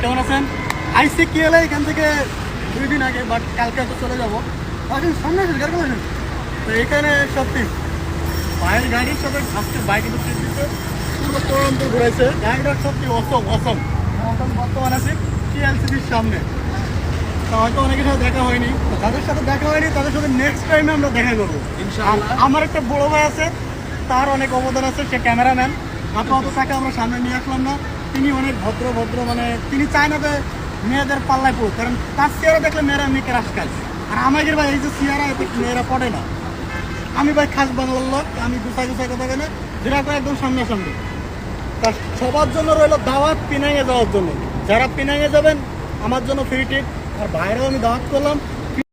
কেমন আছেন? আইসি কি এলে এখান থেকে 2 দিন আগে, বাট কালকে তো চলে যাবো। আসুন সামনে আসুন, গাড়ি আসুন। তো এখানে সত্যি ভাইয়ের গাড়ির সাথে আজকে বাইক কিন্তু ট্রিপ দিচ্ছে, পুরো টরন্টো ঘুরেছে। গাড়িটা সত্যি অসম অসম। এখন বর্তমান আছি টিএলসিসির সামনে। তো হয়তো অনেকের সাথে দেখা হয়নি, তো যাদের সাথে দেখা হয়নি তাদের সাথে নেক্সট টাইমে আমরা দেখা করবো ইনশাআল্লাহ। আমার একটা বড় ভাই আছে, তার অনেক অবদান আছে, সে ক্যামেরাম্যান। আপাতত তাকে আমরা সামনে নিয়ে আসলাম না। তিনি অনেক ভদ্র, মানে তিনি চায় না যে মেয়েদের পাল্লায় পড়ুক, কারণ তার চেয়ারা দেখলে মেয়েরা এমনি ক্রাশ খায়। আর আমাদের ভাই এই যে চেয়ারা, এতে মেয়েরা পড়ে না। আমি ভাই খাস বাংলার লোক, আমি গুছাই কথা কেন যেটা করে একদম সামনাসামনি। তার সবার জন্য রইল দাওয়াত পিনাঙে যাওয়ার জন্য। যারা পিনাঙে যাবেন আমার জন্য ফ্রি টিপ, আর বাইরেও আমি দাওয়াত করলাম।